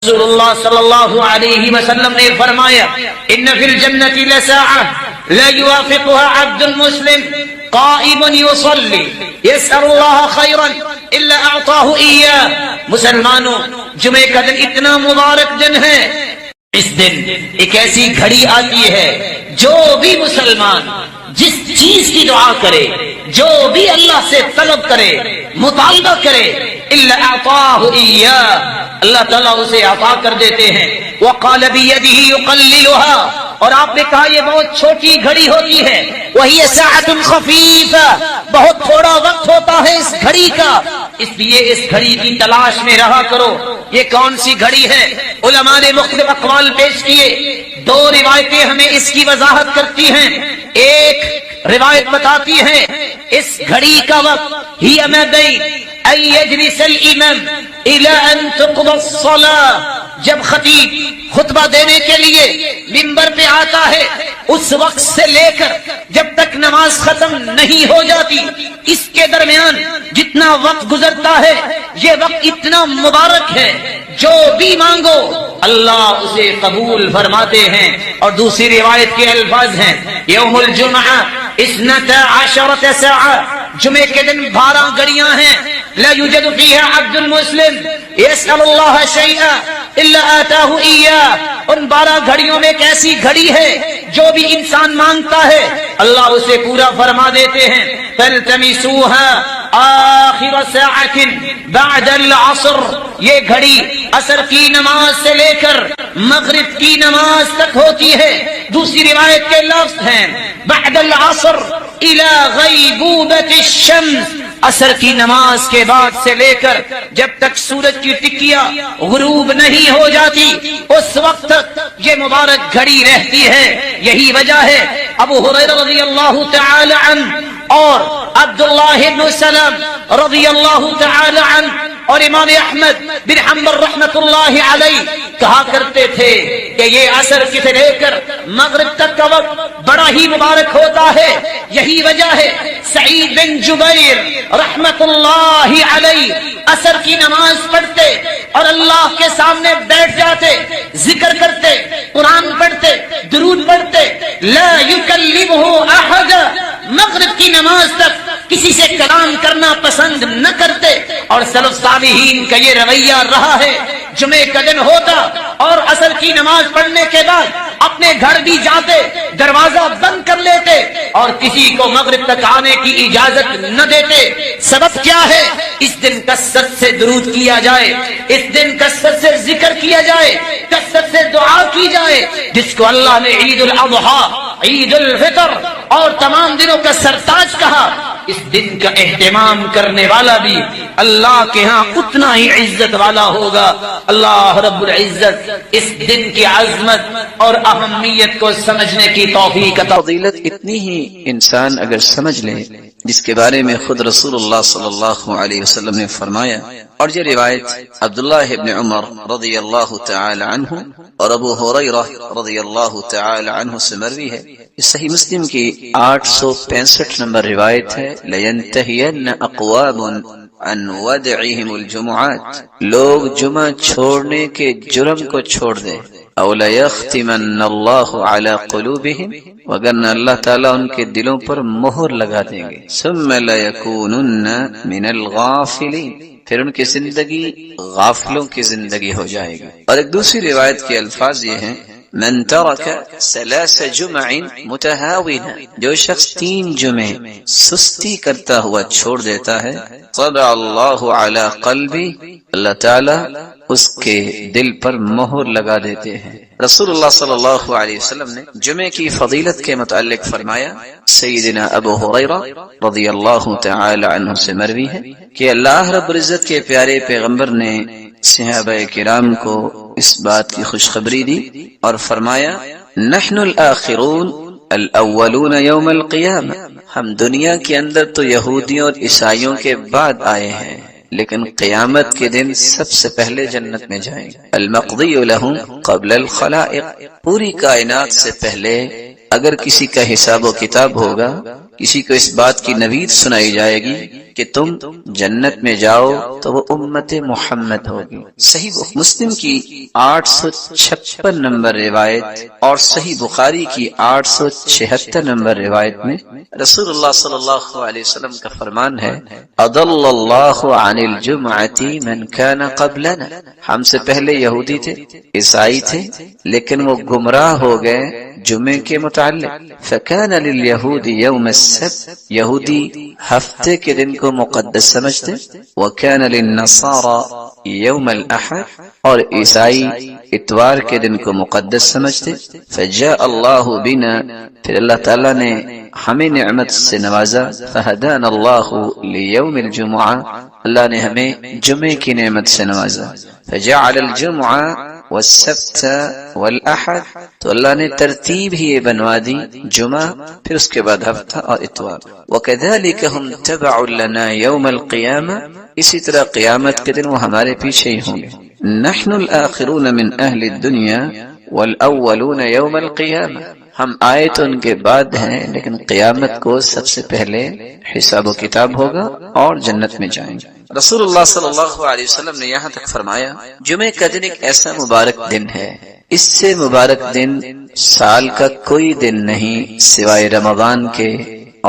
رسول اللہ صلی اللہ علیہ وسلم نے فرمایا ان فی الجنۃ لساعۃ لا يوافقها عبد مسلم قائم يصلي يسأل الله خيرا الا اعطاه اياه۔ مسلمانوں، جمعہ کا دن اتنا مبارک دن ہے، اس دن ایک ایسی گھڑی آتی ہے جو بھی مسلمان جس چیز کی دعا کرے، جو بھی اللہ سے طلب کرے، مطالبہ کرے، الا اعطاه اياه، اللہ تعالیٰ اسے عطا کر دیتے ہیں۔ وقال بيده يقللها، اور آپ نے کہا یہ بہت چھوٹی گھڑی ہوتی ہے، وہی ساعۃ خفیفہ، بہت تھوڑا وقت ہوتا ہے اس گھڑی کا، اس لیے اس گھڑی کی تلاش میں رہا کرو۔ یہ کون سی گھڑی ہے؟ علماء نے مختلف اقوال پیش کیے، دو روایتیں ہمیں اس کی وضاحت کرتی ہیں۔ ایک روایت بتاتی ہے اس گھڑی کا وقت ہی ما بین ان یجلس الامام الى ان تقضى الصلاة، جب خطیب خطبہ دینے کے لیے منبر پہ آتا ہے اس وقت سے لے کر جب تک نماز ختم نہیں ہو جاتی، اس کے درمیان جتنا وقت گزرتا ہے یہ وقت اتنا مبارک ہے، جو بھی مانگو اللہ اسے قبول فرماتے ہیں۔ اور دوسری روایت کے الفاظ ہیں یوم الجمعہ 12 ساعة، جمعے کے دن 12 گھڑیاں ہیں، لا يوجد فيها عبد مسلم يسأل الله شيئا الا آتاه اياه، ان 12 گھڑیوں میں ایک ایسی گھڑی ہے جو بھی انسان مانگتا ہے اللہ اسے پورا فرما دیتے ہیں۔ فالتمسوها آخر ساعة بعد العصر، یہ گھڑی عصر کی نماز سے لے کر مغرب کی نماز تک ہوتی ہے۔ دوسری روایت کے لفظ ہیں بعد العصر الى غیبوبة الشمس، عصر کی نماز کے بعد سے لے کر جب تک سورج کی ٹکیا غروب نہیں ہو جاتی اس وقت تک یہ مبارک گھڑی رہتی ہے۔ یہی وجہ ہے ابو ہریرہ رضی اللہ تعالی عنہ اور عبداللہ بن سلام رضی اللہ تعالی عنہ اور امام احمد بن حنبل رحمۃ اللہ علیہ کہا کرتے تھے کہ یہ عصر سے لے کر مغرب تک کا وقت بڑا ہی مبارک ہوتا ہے۔ یہی وجہ ہے سعید بن جبیر رحمۃ اللہ علیہ عصر کی نماز پڑھتے اور اللہ کے سامنے بیٹھ جاتے، ذکر کرتے، قرآن پڑھتے، درود پڑھتے، لا یکلمہ احد، مغرب کی نماز تک کسی سے کلام کرنا پسند نہ کرتے۔ اور سلف صالحین کا یہ رویہ رہا ہے، جمعے کا دن ہوتا اور عصر کی نماز پڑھنے کے بعد اپنے گھر بھی جاتے، دروازہ بند کر لیتے اور کسی کو مغرب تک آنے کی اجازت نہ دیتے۔ سبب کیا ہے؟ اس دن کثرت سے درود کیا جائے، اس دن کثرت سے ذکر کیا جائے، کثرت سے دعا کی جائے، جس کو اللہ نے عید الاضحیٰ، عید الفطر اور تمام دنوں کا سرتاج کہا۔ اس دن کا اہتمام کرنے والا بھی اللہ کے ہاں اتنا ہی عزت والا ہوگا۔ اللہ رب العزت اس دن کی عظمت اور اہمیت کو سمجھنے کی توفیق عطا۔ فضیلت اتنی ہی انسان اگر سمجھ لے جس کے بارے میں خود رسول اللہ صلی اللہ علیہ وسلم نے فرمایا، اور یہ روایت عبداللہ ابن عمر رضی اللہ تعالی عنہ اور ابو ہریرہ رضی اللہ تعالی عنہ سے مروی ہے۔ اس صحیح مسلم کی 865 نمبر روایت ہے لَيَنْتَهِيَنَّ أَقْوَامٌ عَنْ وَدْعِهِمُ الْجُمُعَاتِ، لوگ جمعہ چھوڑنے کے جرم کو چھوڑ دیں، اَوْ لَيَخْتِمَنَّ اللَّهُ عَلَى قُلُوبِهِمْ، وگرنہ اللہ تعالیٰ ان کے دلوں پر مہر لگا دیں گے، ثُمَّ لَيَكُونُنَّ مِنَ الْغَافِلِينَ، پھر ان کی زندگی غافلوں کی زندگی ہو جائے گی۔ اور ایک دوسری روایت کے الفاظ یہ ہیں من ترک 3 جمع متہاونا، جو شخص 3 جمعے سستی کرتا ہوا چھوڑ دیتا ہے، طبع اللہ علی قلبی، اللہ تعالی اس کے دل پر مہر لگا دیتے ہیں۔ رسول اللہ صلی اللہ علیہ وسلم نے جمعے کی فضیلت کے متعلق فرمایا، سیدنا ابو ہریرہ رضی اللہ تعالی عنہ سے مروی ہے کہ اللہ رب العزت کے پیارے پیغمبر نے صحابہ کرام کو اس بات کی خوشخبری دی اور فرمایا نحن الآخرون الاولون یوم القیامہ، ہم دنیا کے اندر تو یہودیوں اور عیسائیوں کے بعد آئے ہیں، لیکن قیامت کے دن سب سے پہلے جنت میں جائیں گے۔ المقضی لہم قبل الخلائق، پوری کائنات سے پہلے اگر کسی کا حساب و کتاب ہوگا، کسی کو اس بات کی نوید سنائی جائے گی کہ تم جنت میں جاؤ تو وہ امت محمد ہوگی۔ صحیح مسلم کی 856 نمبر روایت اور صحیح بخاری کی 876 نمبر روایت میں رسول اللہ صلی اللہ علیہ وسلم کا فرمان ہے، اضل اللہ عن الجمعۃ من کان قبلنا، ہم سے پہلے یہودی تھے، عیسائی تھے، لیکن وہ گمراہ ہو گئے جمعے کے متعلق۔ فکان لليهود يوم السبت، یہودی ہفتے کے دن کو مقدس سمجھتے، وکان للنصارى يوم الاحد، اور عیسائی اتوار کے دن کو مقدس سمجھتے۔ فجاء اللہ بنا، پھر اللہ تعالیٰ نے ہمیں نعمت سے نوازا، فہدانا اللہ لیوم الجمعہ، اللہ نے ہمیں جمعے کی نعمت سے نوازا۔ فجعل الجمعہ والسبت والاحد، تو اللہ نے ترتیب ہی بنوا دی، جمعہ پھر اس کے بعد ہفتہ اور اتوار۔ وکذالک ہم تبع لنا یوم القیامہ، اسی طرح قیامت کے دن وہ ہمارے پیچھے ہی ہوں گے۔ نحن الآخرون من اہل الدنیا والاولون یوم القیامہ، ہم آئے تو ان کے بعد ہیں، لیکن قیامت کو سب سے پہلے حساب و کتاب ہوگا اور جنت میں جائیں گے۔ رسول اللہ صلی اللہ علیہ وسلم نے یہاں تک فرمایا، جمعہ کا دن ایک ایسا مبارک دن ہے، اس سے مبارک دن سال کا کوئی دن نہیں سوائے رمضان کے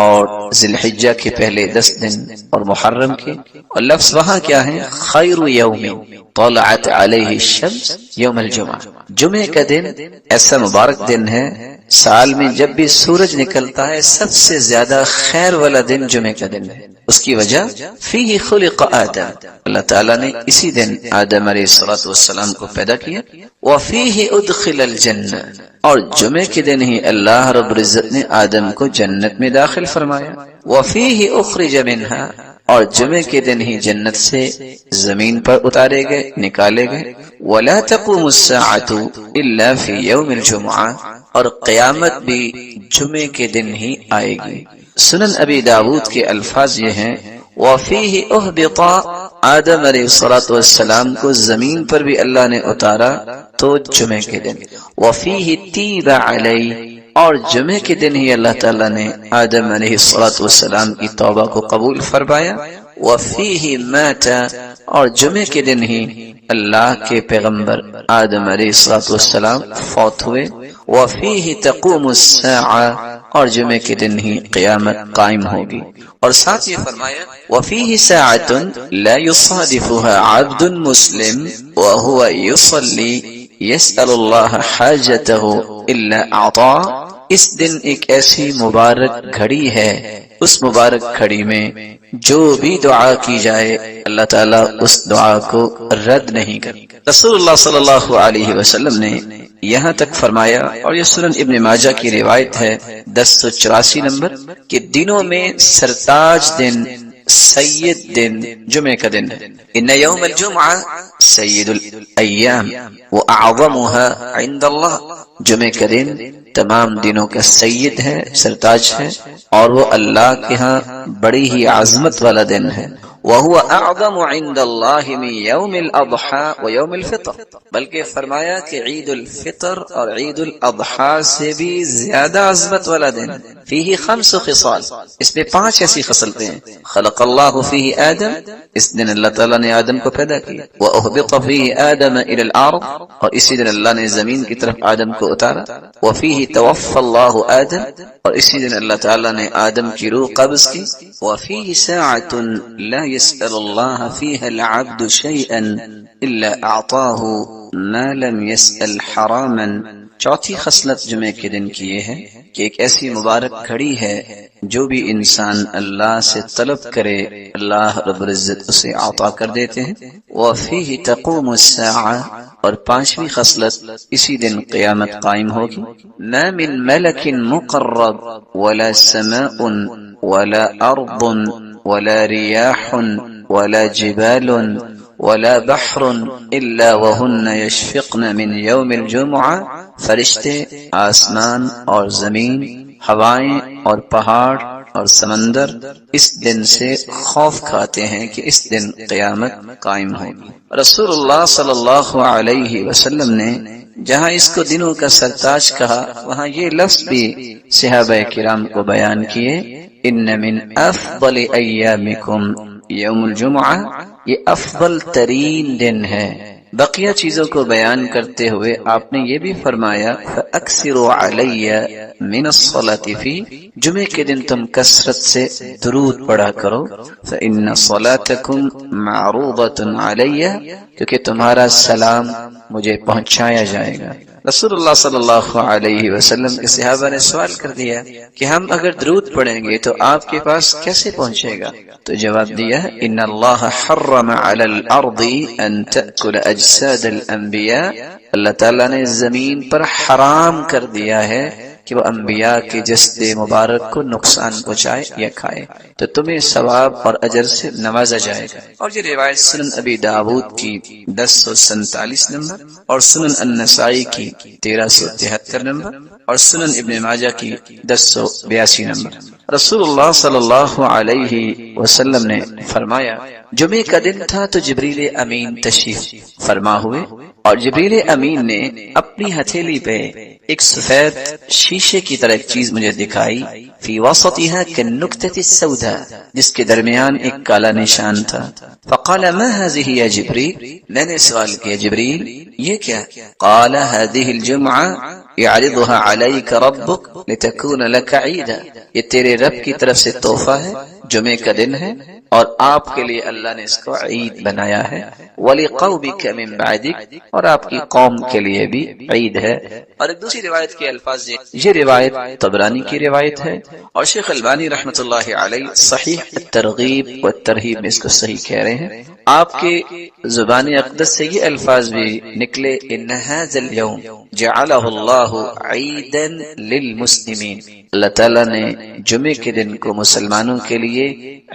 اور ذی الحجہ کے پہلے 10 دن اور محرم کے۔ اور لفظ وہاں کیا ہے؟ خیر یوم طلعت علیہ الشمس یوم الجمعہ، جمعے کا دن ایسا مبارک دن ہے، سال میں جب بھی سورج نکلتا ہے سب سے زیادہ خیر والا دن جمعے کا دن ہے۔ اس کی وجہ فیہ خلق آدم، اللہ تعالیٰ نے اسی دن آدم علیہ السلام کو پیدا کیا۔ وفیہ ادخل الجنہ، اور جمعے کے دن ہی اللہ رب العزت نے آدم کو جنت میں داخل فرمایا۔ وفیہ اخرج منہا، اور جمعے کے دن ہی جنت سے زمین پر اتارے گئے، نکالے گئے۔ ولا تقوم الساعۃ الا فی یوم الجمعہ، اور قیامت بھی جمعے کے دن ہی آئے گی۔ سنن ابی داود کے الفاظ یہ ہیں، وفیہ اہبط، آدم علیہ السلام کو زمین پر بھی اللہ نے اتارا تو جمعے کے دن۔ وفیہ تیب علیہ، اور جمعے کے دن ہی اللہ تعالیٰ نے آدم علیہ السلام کی توبہ کو قبول فرمایا۔ وفیہ مات، اور جمعے کے دن ہی اللہ کے پیغمبر آدم علیہ السلام فوت ہوئے۔ وفیہ تقوم الساعہ، اور جمعے کے دن ہی قیامت قائم ہوگی۔ اور ساتھ یہ فرمایا، وفیہ ساعۃ لا یصادفها عبد مسلم وهو يصلي يسأل الله حاجته الا اعطاه، اس دن ایک ایسی مبارک گھڑی ہے، اس مبارک گھڑی میں جو بھی دعا کی جائے اللہ تعالیٰ اس دعا کو رد نہیں کرتا۔ رسول اللہ صلی اللہ علیہ وسلم نے یہاں تک فرمایا، اور یہ سنن ابن ماجہ کی روایت ہے 1084 نمبر، کہ دنوں میں سرتاج دن، سید دن جمعے کا دن ہے۔ ان یوم الجمعہ سید الایام واعظمها عند اللہ، جمعے کا دن تمام دنوں کا سید ہے، سرتاج ہے، اور وہ اللہ کے ہاں بڑی ہی عظمت والا دن ہے۔ وَهُوَ أَعْظَمُ عِنْدَ اللَّهِ مِنْ يَوْمِ الْأَضْحَى وَيَوْمِ الْفِطْرِ، بلکہ فرمایا کہ عید الفطر اور عید الاضحیٰ سے بھی زیادہ عظمت والا دن۔ فیہ 5 خصال، اس میں 5 ایسی خصلتیں ہیں۔ خلق اللہ فیہ آدم، اس دن اللہ تعالیٰ نے آدم کو پیدا کیا۔ وَأُهْبِطَ فیہ آدم إِلَى الْأَرْضِ، اور اسی دن اللہ نے زمین کی طرف آدم کو اتارا۔ وفیہ توفى اللہ آدم، اور اسی دن اللہ تعالیٰ نے آدم کی روح قبض کی۔ وفیہ ساعۃ لا يسأل الله فيها العبد شيئا إلا أعطاه ما لم يسأل حراما، چوتھی خصلت جمعے کے دن کی یہ ہے کہ ایک ایسی مبارک گھڑی ہے جو بھی انسان اللہ سے طلب کرے اللہ رب العزت اسے عطا کر دیتے ہیں۔ وفیہ تقوم الساعہ، اور 5ویں خصلت اسی دن قیامت قائم ہوگی۔ ما من ملک مقرب ولا سماء ولا ارض ولا رياح ولا جبال ولا بحر الا وهن يشفقن من يوم الجمعہ، فرشتے، آسمان اور زمین، ہوائیں اور پہاڑ اور سمندر اس دن سے خوف کھاتے ہیں کہ اس دن قیامت قائم ہوگی۔ رسول اللہ صلی اللہ علیہ وسلم نے جہاں اس کو دنوں کا سرتاج کہا، وہاں یہ لفظ بھی صحابہ کرام کو بیان کیے ان من افضل ایامکم یوم الجمعہ، یہ افضل ترین دن ہے۔ بقیہ چیزوں کو بیان کرتے ہوئے آپ نے یہ بھی فرمایا فَأَكْثِرُوا عَلَيَّ مِنَ الصَّلَاةِ فِي، جمعے کے دن تم کثرت سے درود پڑھا کرو، فَإِنَّ صَلَاتَكُمْ مَعْرُوضَةٌ عَلَيَّ، کیونکہ تمہارا سلام مجھے پہنچایا جائے گا۔ رسول اللہ صلی اللہ علیہ وسلم کے صحابہ نے سوال کر دیا کہ ہم اگر درود پڑھیں گے تو آپ کے پاس کیسے پہنچے گا؟ تو جواب دیا ان اللہ حرم علی الارض ان تأکل اجساد الانبیاء، اللہ تعالیٰ نے زمین پر حرام کر دیا ہے کہ وہ انبیاء کے جسد مبارک کو نقصان پہنچائے یا کھائے، تو تمہیں ثواب اور اجر سے نوازا جائے گا۔ اور یہ روایت سنن ابی داود کی 1047 نمبر اور سنن النسائی کی 1373 نمبر اور سنن ابن ماجہ کی 1082 نمبر۔ رسول اللہ صلی اللہ علیہ وسلم نے فرمایا جمعے کا دن تھا تو جبریل امین تشریف فرما ہوئے، اور جبریل امین نے اپنی ہتھیلی پہ ایک سفید شیشے کی طرح ایک چیز مجھے دکھائی، فی وسطها كالنکتة السوداء، جس کے درمیان ایک کالا نشان تھا۔ فقال ما هذه يا جبریل، میں نے سوال کیا جبریل یہ کیا؟ قال هذه الجمعة يعرضها عليك ربك لتكون لك عيدا، یہ تیرے رب کی طرف سے تحفہ ہے، جمعے کا دن ہے اور آپ کے لیے اللہ نے اس کو عید بنایا ہے، وَلِقَوْمِكَ مِن بَعْدِكَ، اور آپ کی قوم کے لیے بھی عید ہے۔ اور ایک دوسری روایت کے الفاظ یہ روایت طبرانی کی روایت ہے، اور شیخ البانی رحمۃ اللہ علیہ صحیح الترغیب والترہیب میں اس کو صحیح کہہ رہے ہیں۔ آپ کے زبان اقدس سے یہ الفاظ بھی نکلے ان هذا اليوم جعله الله عیدا للمسلمین، اللہ تعالیٰ نے جمعے کے دن کو مسلمانوں کے لیے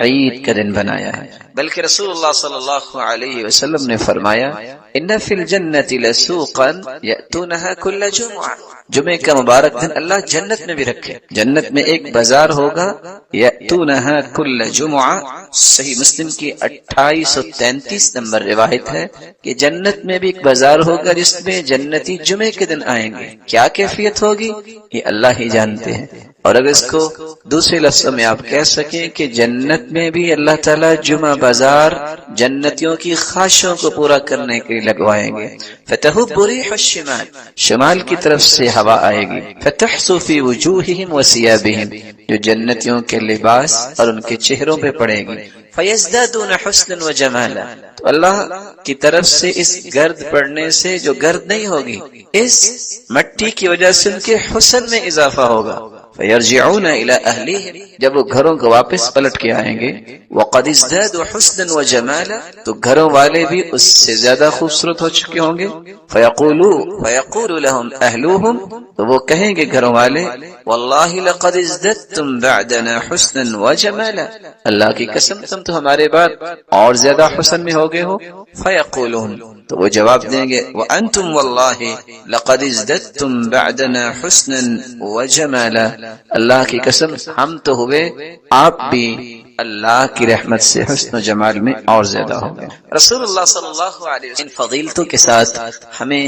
عید کا دن بنایا ہے۔ بلکہ رسول اللہ صلی اللہ علیہ وسلم نے فرمایا ان فی الجنۃ لسوقا یأتونها کل جمعہ، جمعے کا مبارک دن اللہ جنت میں بھی رکھے، جنت میں ایک بازار ہوگا یأتونها کل جمعہ، صحیح مسلم کی 2833 نمبر روایت ہے کہ جنت میں بھی ایک بازار ہوگا جس میں جنتی جمعے کے دن آئیں گے، کیا کیفیت ہوگی یہ اللہ ہی جانتے ہیں۔ اور اگر اس کو دوسرے لفظوں میں آپ کہہ سکیں کہ جنت میں بھی اللہ تعالیٰ جمعہ بازار جنتیوں کی خواہشوں کو پورا کرنے کے لیے لگوائیں گے۔ فتحب ریح الشمال، شمال کی طرف سے ہوا آئے گی، فتحسو فی وجوہہم وثیابہم، جو جنتیوں کے لباس اور ان کے چہروں پہ پڑے گی، فیزدادون حسنا وجمالا، تو اللہ کی طرف سے اس گرد پڑنے سے جو گرد نہیں ہوگی، اس مٹی کی وجہ سے ان کے حسن میں اضافہ ہوگا، فیرجعون الی اہلہم، جب وہ گھروں کو واپس پلٹ کے آئیں گے، وقد ازدادوا حسنا وجمالا، تو گھروں والے بھی اس سے زیادہ خوبصورت ہو چکے ہوں گے، فیقول لهم اہلوہم، تو وہ کہیں گے گھروں والے واللہ لقد ازددتم بعدنا حسنا وجمالا، اللہ کی قسم تم تو ہمارے بعد اور زیادہ حسن میں ہو گئے ہو، فیقولون، تو وہ جواب دیں گے وانتم واللہ لقد ازددتم بعدنا حسنا وجمالا، اللہ کی قسم ہم تو ہوئے آپ بھی اللہ کی رحمت سے حسن و جمال میں اور زیادہ ہو گئے۔ رسول اللہ صلی اللہ علیہ وسلم ان فضیلتوں کے ساتھ ہمیں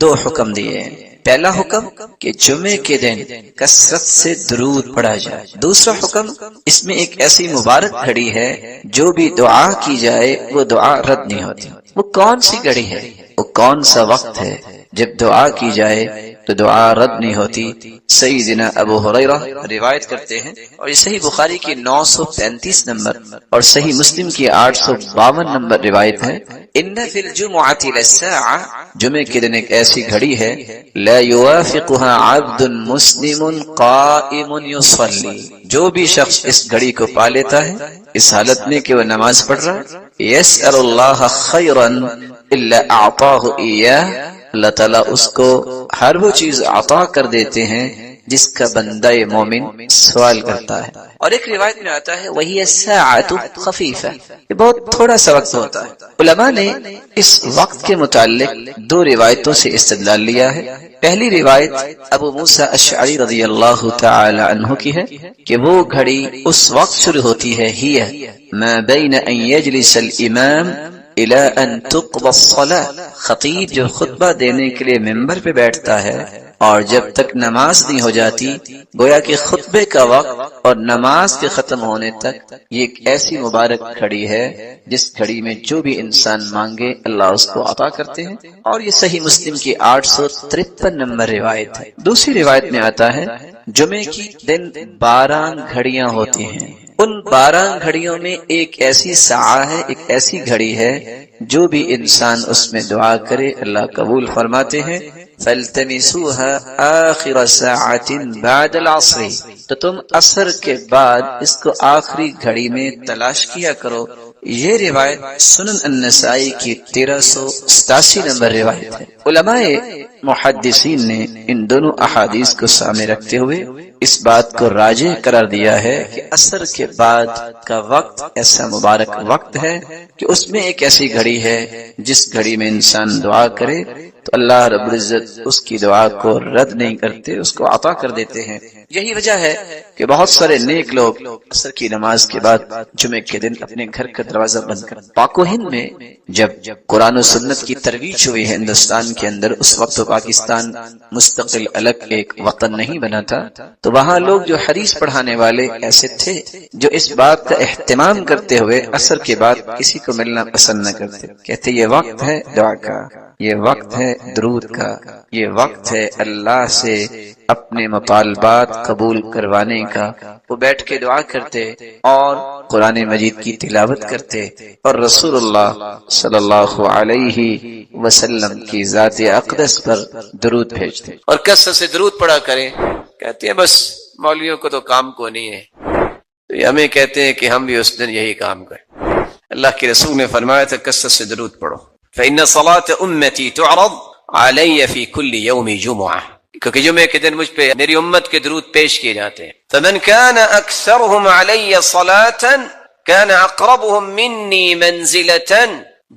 دو حکم دیے ہیں۔ پہلا حکم کہ جمعے کے دن کثرت سے درود پڑھا جائے، دوسرا حکم اس میں ایک ایسی مبارک گھڑی ہے جو بھی دعا کی جائے وہ دعا رد نہیں ہوتی۔ وہ کون سی گھڑی ہے، وہ کون سا وقت ہے جب دعا کی جائے تو دعا رد نہیں ہوتی؟ سیدنا ابو ہریرہ روایت کرتے ہیں، اور یہ صحیح بخاری کی 935 نمبر اور صحیح مسلم کی 852 نمبر روایت ہے، ان فی الجمعۃ لساعۃ، جمعے کے دن ایک ایسی گھڑی ہے، لا یوافقها عبد مسلم قائم یصلی، جو بھی شخص اس گھڑی کو پا لیتا ہے اس حالت میں کہ وہ نماز پڑھ رہا ہے، یسأل اللہ خیرا الا اعطاہ ایاہ، اللہ تعالیٰ اس کو ہر وہ چیز عطا کر دیتے ہیں جس کا بندہ مومن سوال کرتا ہے۔ اور ایک روایت میں آتا ہے وہی الساعۃ خفیفہ، یہ بہت تھوڑا سا وقت ہوتا ہے۔ علماء نے اس وقت کے متعلق دو روایتوں سے استدلال لیا ہے۔ پہلی روایت ابو موسیٰ اشعری رضی اللہ تعالی عنہ کی ہے کہ وہ گھڑی اس وقت شروع ہوتی ہے ہی ما بین ان یجلس الامام الى ان تقضى الصلاة، خطیب جو خطبہ دینے کے لیے ممبر پہ بیٹھتا ہے اور جب تک نماز نہیں ہو جاتی، گویا کہ خطبے کا وقت اور نماز کے ختم ہونے تک یہ ایک ایسی مبارک گھڑی ہے جس گھڑی میں جو بھی انسان مانگے اللہ اس کو عطا کرتے ہیں، اور یہ صحیح مسلم کی 853 نمبر روایت ہے۔ دوسری روایت میں آتا ہے جمعے کی دن 12 گھڑیاں ہوتی ہیں، ان 12 گھڑیوں میں ایک ایسی ساعہ ہے، ایک ایسی گھڑی ہے جو بھی انسان اس میں دعا کرے اللہ قبول فرماتے ہیں۔ فَالْتَمِسُوهَا آخِرَ سَاعَةٍ بَعْدَ الْعَصْرِ، تو تم عصر کے بعد اس کو آخری گھڑی میں تلاش کیا کرو۔ یہ روایت سنن النسائی کی 1387 نمبر روایت ہے۔ علماء محدثین نے ان دونوں احادیث کو سامنے رکھتے ہوئے اس بات کو راجح قرار دیا ہے کہ عصر کے بعد کا وقت ایسا مبارک وقت ہے کہ اس میں ایک ایسی گھڑی ہے جس گھڑی میں انسان دعا کرے تو اللہ رب العزت اس کی دعا کو رد نہیں کرتے، اس کو عطا کر دیتے ہیں۔ یہی وجہ ہے کہ بہت سارے نیک لوگ عصر کی نماز کے بعد جمعے کے دن اپنے گھر کا دروازہ بند کر، پاک و ہند میں جب قرآن و سنت کی ترویج ہوئی ہے ہندوستان کے اندر، اس وقت پاکستان مستقل الگ ایک وطن نہیں بنا تھا، تو وہاں لوگ جو حدیث پڑھانے والے ایسے تھے جو اس بات کا اہتمام کرتے ہوئے عصر کے بعد کسی کو ملنا پسند نہ کرتے، کہتے یہ وقت ہے دعا کا، یہ وقت ہے درود کا، یہ وقت ہے اللہ سے اپنے مطالبات قبول کروانے کا۔ وہ بیٹھ کے دعا کرتے اور قرآن مجید کی تلاوت کرتے اور رسول اللہ صلی اللہ علیہ وسلم کی ذات اقدس پر درود بھیجتے اور کثرت سے درود پڑھا کریں۔ کہتے ہیں بس مولویوں کو تو کام کو نہیں ہے، تو ہمیں کہتے ہیں کہ ہم بھی اس دن یہی کام کریں۔ اللہ کے رسول نے فرمایا تھا کثرت سے درود پڑھو، فإن صلاة أمتي تعرض علي في كل يوم جمعة، کیونکہ جمعے کے دن مجھ پہ میری امت کے درود پیش کیے جاتے ہیں۔ فمن كان أكثرهم علي صلاة كان أقربهم مني منزلة،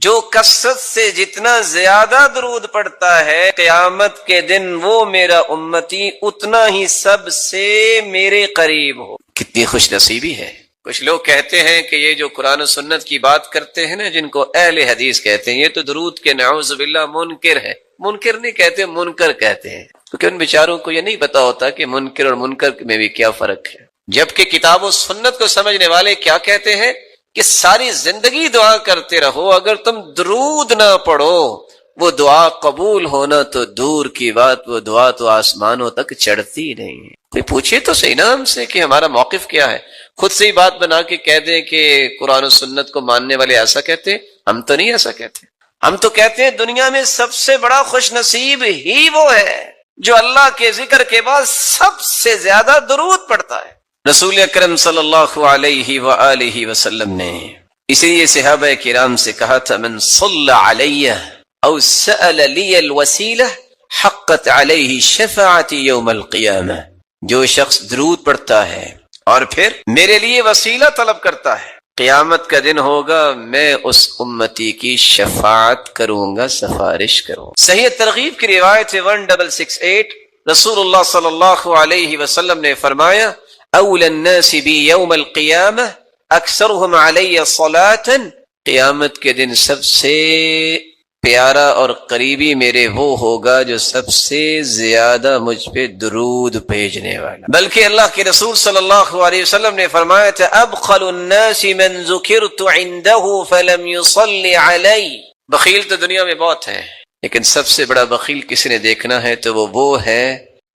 جو کثرت سے جتنا زیادہ درود پڑھتا ہے قیامت کے دن وہ میرا امتی اتنا ہی سب سے میرے قریب ہو۔ کتنی خوش نصیبی ہے۔ کچھ لوگ کہتے ہیں کہ یہ جو قرآن و سنت کی بات کرتے ہیں نا، جن کو اہل حدیث کہتے ہیں، یہ تو درود کے نعوذ باللہ منکر ہے۔ منکر نہیں کہتے، منکر کہتے ہیں، کیونکہ ان بیچاروں کو یہ نہیں پتا ہوتا کہ منکر اور منکر میں بھی کیا فرق ہے۔ جبکہ کتاب و سنت کو سمجھنے والے کیا کہتے ہیں کہ ساری زندگی دعا کرتے رہو، اگر تم درود نہ پڑھو وہ دعا قبول ہونا تو دور کی بات، وہ دعا تو آسمانوں تک چڑھتی نہیں ہے۔ کوئی پوچھے تو صحیح نا ہم سے کہ ہمارا موقف کیا ہے، خود سے ہی بات بنا کے کہہ دیں کہ قرآن و سنت کو ماننے والے ایسا کہتے ہیں۔ ہم تو نہیں ایسا کہتے، ہم تو کہتے ہیں دنیا میں سب سے بڑا خوش نصیب ہی وہ ہے جو اللہ کے ذکر کے بعد سب سے زیادہ درود پڑھتا ہے۔ رسول اکرم صلی اللہ علیہ وآلہ وسلم نے اسی لیے صحابہ کرام سے کہا تھا من صلی علیہ او سأل لی الوسیلہ حقت علیہ شفاعتی یوم القیامہ، جو شخص درود پڑھتا ہے اور پھر میرے لیے وسیلہ طلب کرتا ہے، قیامت کا دن ہوگا میں اس امتی کی شفاعت کروں گا، سفارش کروں گا۔ صحیح ترغیب کی روایت 1668 رسول اللہ صلی اللہ علیہ وسلم نے فرمایا اول الناس بی یوم القیامہ اکثرهم علی صلاۃ، قیامت کے دن سب سے پیارا اور قریبی میرے وہ ہوگا جو سب سے زیادہ مجھ پہ درود بھیجنے والا۔ بلکہ اللہ کے رسول صلی اللہ علیہ وسلم نے فرمایا تھا ابخل الناس من ذکرت عنده فلم يصل علی، بخیل تو دنیا میں بہت ہیں لیکن سب سے بڑا بخیل کسی نے دیکھنا ہے تو وہ ہے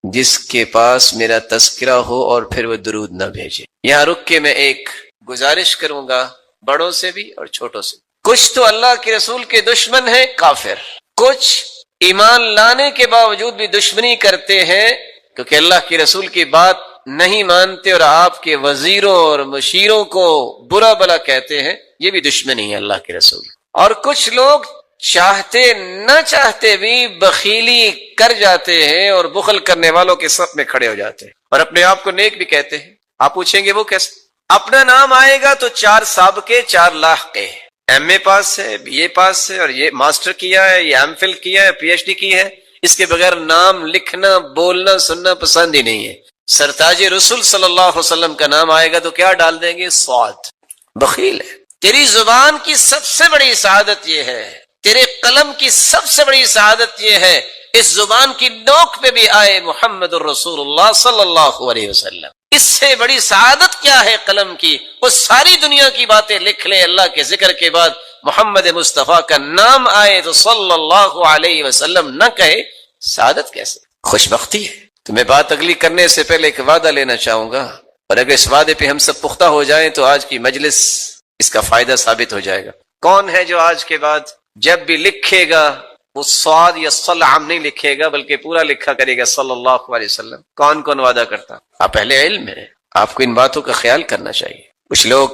جس کے پاس میرا تذکرہ ہو اور پھر وہ درود نہ بھیجے۔ یہاں رک کے میں ایک گزارش کروں گا بڑوں سے بھی اور چھوٹوں سے۔ کچھ تو اللہ کے رسول کے دشمن ہیں، کافر، کچھ ایمان لانے کے باوجود بھی دشمنی کرتے ہیں کیونکہ اللہ کے رسول کی بات نہیں مانتے اور آپ کے وزیروں اور مشیروں کو برا بلا کہتے ہیں، یہ بھی دشمنی ہے اللہ کے رسول۔ اور کچھ لوگ چاہتے نہ چاہتے بھی بخیلی کر جاتے ہیں اور بخل کرنے والوں کے صف میں کھڑے ہو جاتے ہیں اور اپنے آپ کو نیک بھی کہتے ہیں۔ آپ پوچھیں گے وہ کیسے؟ اپنا نام آئے گا تو 4 سابقے 4 لاحقے، ایم اے پاس ہے، بی اے پاس ہے اور یہ ماسٹر کیا ہے، یہ ایم فل کیا ہے، پی ایچ ڈی کی ہے، اس کے بغیر نام لکھنا بولنا سننا پسند ہی نہیں ہے۔ سرتاج رسول صلی اللہ علیہ وسلم کا نام آئے گا تو کیا ڈال دیں گے؟ صاد، بخیل ہے۔ تیری زبان کی سب سے بڑی سعادت یہ ہے، تیرے قلم کی سب سے بڑی سعادت یہ ہے اس زبان کی نوک پہ بھی آئے محمد الرسول اللہ صلی اللہ علیہ وسلم. اس سے بڑی سعادت کیا ہے قلم کی؟ وہ ساری دنیا کی باتیں لکھ لے، اللہ کے ذکر کے بعد محمد مصطفیٰ کا نام آئے تو صلی اللہ علیہ وسلم نہ کہے، سعادت کیسے؟ خوش بختی ہے. تو میں بات اگلی کرنے سے پہلے ایک وعدہ لینا چاہوں گا، اور اگر اس وعدے پہ ہم سب پختہ ہو جائیں تو آج کی مجلس اس کا فائدہ ثابت ہو جائے گا. کون ہے جو آج کے بعد جب بھی لکھے گا وہ صاد یا صلعم نہیں لکھے گا بلکہ پورا لکھا کرے گا صلی اللہ علیہ وسلم؟ کون کون وعدہ کرتا؟ آپ اہل علم ہیں، آپ کو ان باتوں کا خیال کرنا چاہیے. کچھ لوگ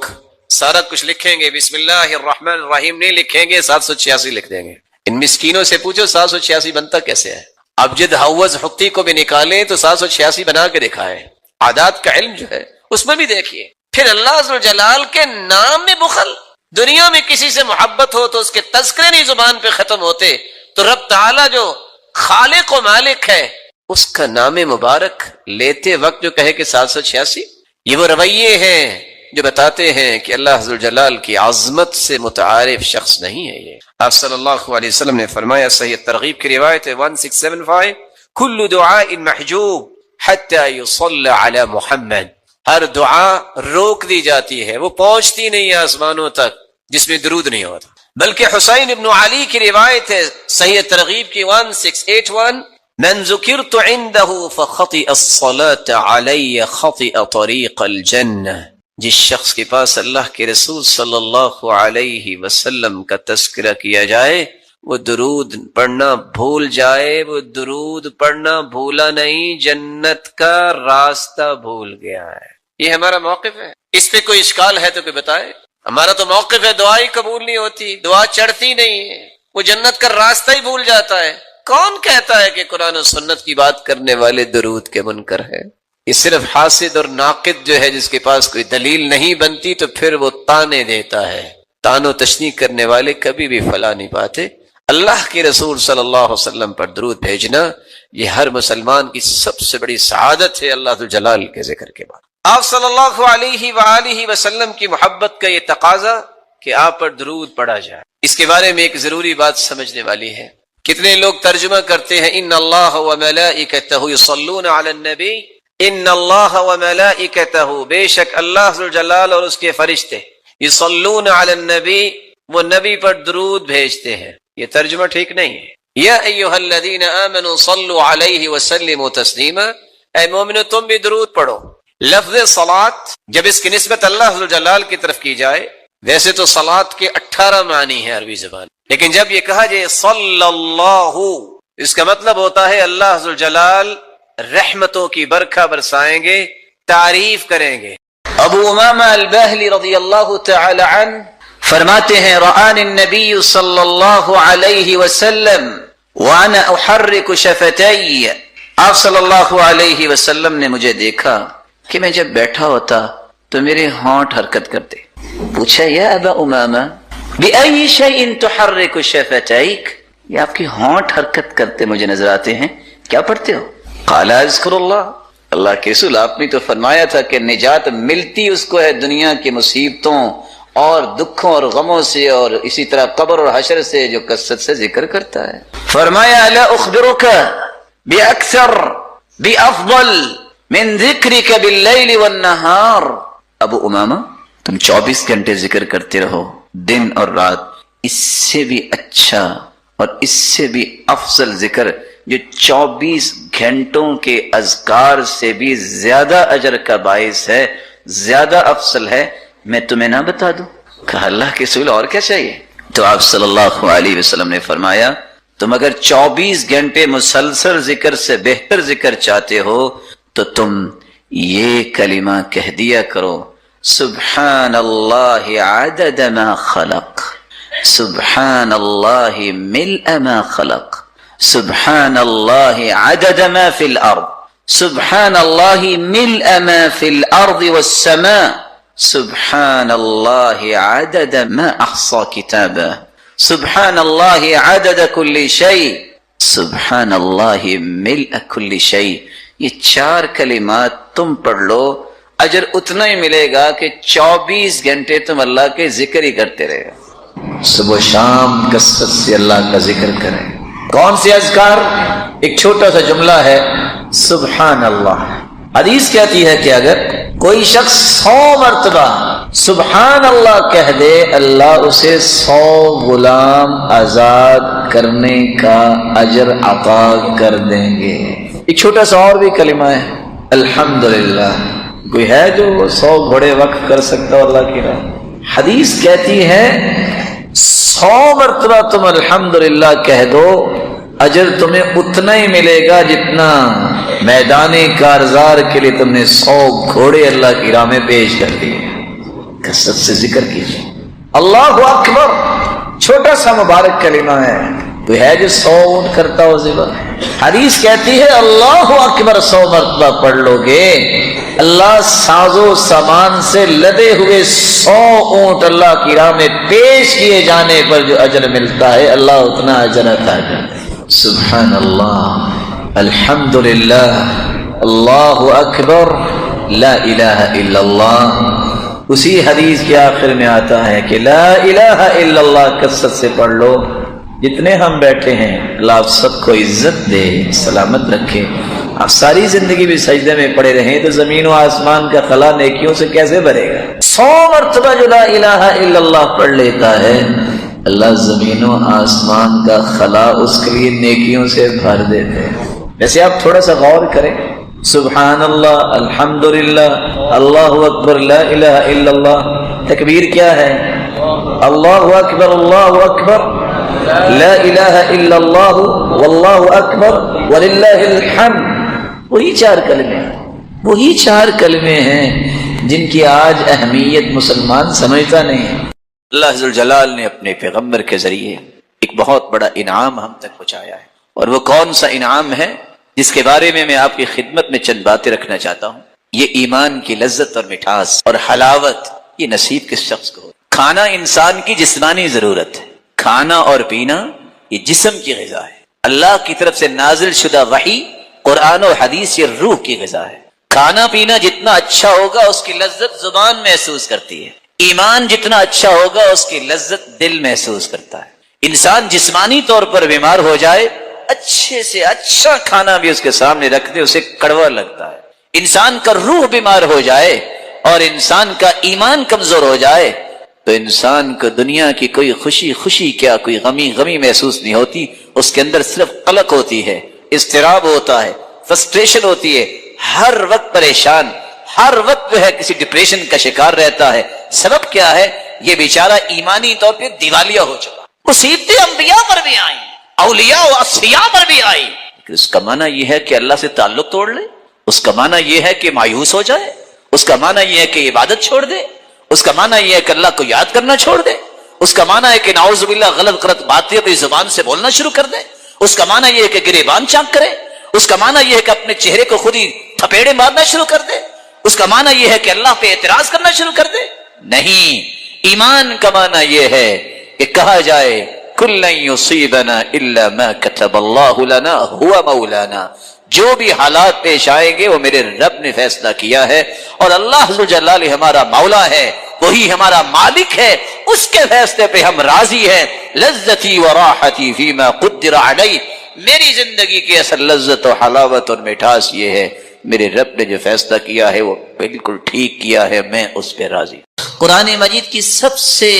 سارا کچھ لکھیں گے، بسم اللہ الرحمن الرحیم نہیں لکھیں گے، 786 لکھ دیں گے. ان مسکینوں سے پوچھو 786 بنتا کیسے ہے؟ ابجد حوض حقی کو بھی نکالیں تو 786 بنا کے دکھائے. عادات کا علم جو ہے اس میں بھی دیکھیے. پھر اللہ عز و جلال کے نام میں بخل. دنیا میں کسی سے محبت ہو تو اس کے تذکرے نہیں زبان پہ ختم ہوتے، تو رب تعالیٰ جو خالق و مالک ہے اس کا نام مبارک لیتے وقت جو کہے کہ 786، یہ وہ رویے ہیں جو بتاتے ہیں کہ اللہ عز و جلال کی عظمت سے متعارف شخص نہیں ہے. یہ آپ صلی اللہ علیہ وسلم نے فرمایا، صحیح ترغیب کی روایت ہے 1675، کل دعاء محجوب حتی یصلی علی محمد. ہر دعا روک دی جاتی ہے، وہ پہنچتی نہیں ہے آسمانوں تک جس میں درود نہیں ہوتا. بلکہ حسین ابن علی کی روایت ہے صحیح ترغیب کی 1681، من ذکرت عنده فخطئ الصلاة علی خطئ طریق الجنہ. جس شخص کے پاس اللہ کے رسول صلی اللہ علیہ وسلم کا تذکرہ کیا جائے وہ درود پڑھنا بھول جائے، وہ درود پڑھنا بھولا نہیں، جنت کا راستہ بھول گیا ہے. یہ ہمارا موقف ہے. اس پہ کوئی اشکال ہے تو کوئی بتائے. ہمارا تو موقف ہے دعا ہی قبول نہیں ہوتی، دعا چڑھتی نہیں ہے، وہ جنت کا راستہ ہی بھول جاتا ہے. کون کہتا ہے کہ قرآن و سنت کی بات کرنے والے درود کے منکر ہے؟ یہ صرف حاسد اور ناقد جو ہے جس کے پاس کوئی دلیل نہیں بنتی تو پھر وہ تانے دیتا ہے. تان و تشنیع کرنے والے کبھی بھی فلاح نہیں پاتے. اللہ کے رسول صلی اللہ علیہ وسلم پر درود بھیجنا یہ ہر مسلمان کی سب سے بڑی سعادت ہے اللہ ذو جلال کے ذکر کے بعد. آپ صلی اللہ علیہ وآلہ وسلم کی محبت کا یہ تقاضا کہ آپ پر درود پڑھا جائے. اس کے بارے میں ایک ضروری بات سمجھنے والی ہے. کتنے لوگ ترجمہ کرتے ہیں ان اللہ وملائکتہ یصلون علی النبی، ان اللہ وملائکتہ، بے شک اللہ ذو جلال اور اس کے فرشتے، یصلون علی النبی، وہ نبی پر درود بھیجتے ہیں. یہ ترجمہ ٹھیک نہیں ہے. یا ایھا الذین آمنوا صلوا علیہ وسلموا تسلیما، اے مومنو تم بھی درود پڑھو. لفظ صلاۃ جب اس کی نسبت اللہ ذو جلال کی طرف کی جائے، ویسے تو صلاۃ کے 18 معنی ہیں عربی زبان، لیکن جب یہ کہا جائے صلی اللہ، اس کا مطلب ہوتا ہے اللہ ذو جلال رحمتوں کی برکھا برسائیں گے، تعریف کریں گے. ابو امامہ الباہلی رضی اللہ تعالی عنہ فرماتے ہیں رآن النبی صلی اللہ علیہ وسلم وانا احرک شفتی، آپ صلی اللہ علیہ وسلم نے مجھے دیکھا کہ میں جب بیٹھا ہوتا تو میرے ہونٹ حرکت کرتے. پوچھا یا ابا امامہ بأي شيء تحرك شفتيك، یہ آپ کی ہونٹ حرکت کرتے مجھے نظر آتے ہیں، کیا پڑھتے ہو؟ قال اذکر اللہ، اللہ کے رسول آپ نے تو فرمایا تھا کہ نجات ملتی اس کو ہے دنیا کی مصیبتوں اور دکھوں اور غموں سے، اور اسی طرح قبر اور حشر سے جو کثرت سے ذکر کرتا ہے. فرمایا الا اخبرک باکثر بافضل من ذکرک باللیل والنہار، ابو امامہ تم 24 گھنٹے ذکر کرتے رہو دن اور رات، اس سے بھی اچھا اور اس سے بھی افضل ذکر جو 24 گھنٹوں کے اذکار سے بھی زیادہ اجر کا باعث ہے، زیادہ افضل ہے، میں تمہیں نہ بتا دوں؟ کہا اللہ کے رسول اور کیا چاہیے؟ تو آپ صلی اللہ علیہ وسلم نے فرمایا تم اگر 24 گھنٹے مسلسل ذکر سے بہتر ذکر چاہتے ہو تو تم یہ کلمہ کہہ دیا کرو، سبحان اللہ عدد ما خلق، سبحان اللہ ملء ما خلق، سبحان اللہ عدد ما فی الارض، سبحان اللہ ملء ما فی الارض والسماء، سبحان اللہ عدد ما احصى کتابہ، سبحان اللہ عدد کل شیء، سبحان اللہ ملء کل شیء. یہ 4 کلمات تم پڑھ لو، اجر اتنا ہی ملے گا کہ 24 گھنٹے تم اللہ کے ذکر ہی کرتے رہے. صبح شام کثرت سے اللہ کا ذکر کریں، کون سے اذکار؟ ایک چھوٹا سا جملہ ہے، سبحان اللہ۔ حدیث کہتی ہے کہ اگر کوئی شخص 100 مرتبہ سبحان اللہ کہہ دے، اللہ اسے 100 غلام آزاد کرنے کا اجر عطا کر دیں گے۔ ایک چھوٹا سا اور بھی کلمہ ہے، الحمدللہ۔ کوئی ہے جو 100 گھوڑے وقف کر سکتا ہو اللہ کی راہ؟ حدیث کہتی ہے 100 مرتبہ تم الحمدللہ کہہ دو، اجر تمہیں اتنا ہی ملے گا جتنا میدان کارزار کے لیے تم نے 100 گھوڑے اللہ کی راہ میں پیش کر دیے۔ کثرت سے ذکر کیجیے اللہ اکبر، چھوٹا سا مبارک کلمہ ہے۔ کوئی ہے جو 100 اونٹ کرتا ہو ذبح؟ حدیث کہتی ہے اللہ اکبر 100 مرتبہ پڑھ لو گے، اللہ ساز و سامان سے لدے ہوئے 100 اونٹ اللہ کی راہ میں پیش کیے جانے پر جو اجر ملتا ہے، اللہ اتنا اجر عطا کرتا ہے۔ سبحان اللہ، الحمدللہ، اللہ اکبر، لا الہ الا اللہ۔ اسی حدیث کے آخر میں آتا ہے کہ لا الہ الا اللہ کثرت سے پڑھ لو۔ جتنے ہم بیٹھے ہیں اللہ آپ سب کو عزت دے، سلامت رکھے۔ آپ ساری زندگی بھی سجدے میں پڑے رہیں تو زمین و آسمان کا خلا نیکیوں سے کیسے بھرے گا؟ 100 مرتبہ جو لا الہ الا اللہ پڑھ لیتا ہے، اللہ زمین و آسمان کا خلا اس کے لیے نیکیوں سے بھر دیتے ہیں۔ ویسے آپ تھوڑا سا غور کریں، سبحان اللہ، الحمدللہ، اللہ اکبر، لا الہ الا اللہ۔ تکبیر کیا ہے؟ اللہ اکبر، اللہ اکبر، لا الہ الا اللہ، واللہ اکبر، وللہ الحمد۔ وہی 4 کلمے، وہی 4 کلمے ہیں جن کی آج اہمیت مسلمان سمجھتا نہیں ہے۔ اللہ ذوالجلال نے اپنے پیغمبر کے ذریعے ایک بہت بڑا انعام ہم تک پہنچایا ہے، اور وہ کون سا انعام ہے جس کے بارے میں آپ کی خدمت میں چند باتیں رکھنا چاہتا ہوں۔ یہ ایمان کی لذت اور مٹھاس اور حلاوت، یہ نصیب کس شخص کو ہو؟ کھانا انسان کی جسمانی ضرورت ہے، کھانا اور پینا یہ جسم کی غذا ہے۔ اللہ کی طرف سے نازل شدہ وحی، قرآن و حدیث یہ روح کی غذا ہے۔ کھانا پینا جتنا اچھا ہوگا اس کی لذت زبان محسوس کرتی ہے، ایمان جتنا اچھا ہوگا اس کی لذت دل محسوس کرتا ہے۔ انسان جسمانی طور پر بیمار ہو جائے، اچھے سے اچھا کھانا بھی اس کے سامنے رکھ دے اسے کڑوا لگتا ہے۔ انسان کا روح بیمار ہو جائے اور انسان کا ایمان کمزور ہو جائے تو انسان کو دنیا کی کوئی خوشی کیا، کوئی غمی محسوس نہیں ہوتی، اس کے اندر صرف قلق ہوتی ہے، اضطراب ہوتا ہے، فرسٹریشن ہوتی ہے، ہر وقت پریشان، ہر وقت جو ہے کسی ڈپریشن کا شکار رہتا ہے۔ سبب کیا ہے؟ یہ بیچارہ ایمانی طور پہ دیوالیہ ہو چکا۔ مصیبتیں انبیاء پر بھی آئیں، اولیاء و اصفیاء پر بھی آئی، لیکن اس کا معنی یہ ہے کہ اللہ سے تعلق توڑ لے، اس کا معنی یہ ہے کہ مایوس ہو جائے، اس کا معنی یہ ہے کہ عبادت چھوڑ دے، اس کا معنی یہ ہے کہ اللہ کو یاد کرنا چھوڑ دے، اس کا معنی ہے کہ نعوذ باللہ غلط باتیں اپنی زبان سے بولنا شروع کر دے، اس کا معنی یہ ہے کہ گریبان چاک کرے، اس کا معنی یہ ہے کہ اپنے چہرے کو خود ہی تھپیڑے مارنا شروع کر دے، اس کا معنی یہ ہے کہ اللہ پہ اعتراض کرنا شروع کر دے۔ نہیں، ایمان کا معنی یہ ہے کہ کہا جائے کل لن یصیبنا الا ما کتب اللہ لنا هو مولانا، جو بھی حالات پیش آئیں گے وہ میرے رب نے فیصلہ کیا ہے، اور اللہ ذوالجلال ہمارا مولا ہے، وہی ہمارا مالک ہے، اس کے فیصلے پہ ہم راضی ہیں۔ لذتی و راحتی فیما قدر علی، میری زندگی کی اصل لذت و حلاوت اور مٹھاس یہ ہے میرے رب نے جو فیصلہ کیا ہے وہ بالکل ٹھیک کیا ہے، میں اس پہ راضی۔ قرآن مجید کی سب سے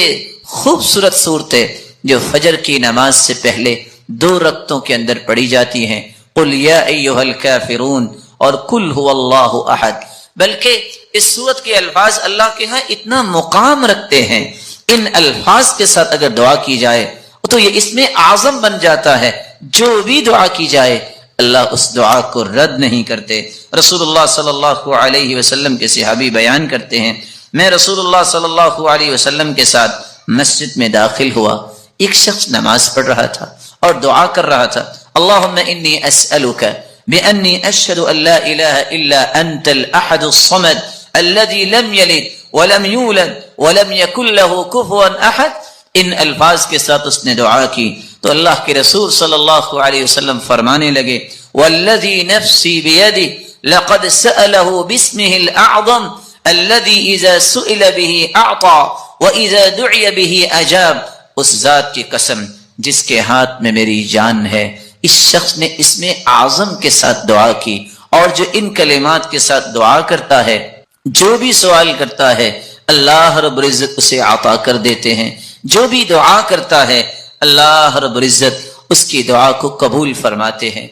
خوبصورت صورتیں جو فجر کی نماز سے پہلے 2 رکعتوں کے اندر پڑھی جاتی ہیں، قل یا ایھا الکافرون اور قل ھو اللہ احد، بلکہ اس سورت کے الفاظ اللہ کے ہاں اتنا مقام رکھتے ہیں، ان الفاظ کے ساتھ اگر دعا کی جائے تو یہ اسم اعظم بن جاتا ہے، جو بھی دعا کی جائے اللہ اس دعا کو رد نہیں کرتے۔ رسول اللہ صلی اللہ علیہ وسلم کے صحابی بیان کرتے ہیں، میں رسول اللہ صلی اللہ علیہ وسلم کے ساتھ مسجد میں داخل ہوا، ایک شخص نماز پڑھ رہا تھا اور دعا کر رہا تھا، اللہم انی اسألک بأنی اشہد ان لا الہ الا انت الاحد الصمد الذي لم یلد ولم یولد ولم یکن له کفوا احد۔ ان الفاظ کے ساتھ اس نے دعا کی تو اللہ کے رسول صلی اللہ علیہ وسلم فرمانے لگے، والذی نفسی بیدہ لقد سألہ باسمہ الاعظم الذي اذا سئل به اعطى واذا دعی به اجاب۔ اس ذات کی قسم جس کے ہاتھ میں میری جان ہے. اس شخص نے اسم اعظم کے ساتھ دعا کی، اور جو ان کلمات کے ساتھ دعا کرتا ہے، جو بھی سوال کرتا ہے اللہ رب العزت اسے عطا کر دیتے ہیں. جو بھی دعا کرتا ہے اللہ رب العزت اس کی دعا کو قبول فرماتے ہیں.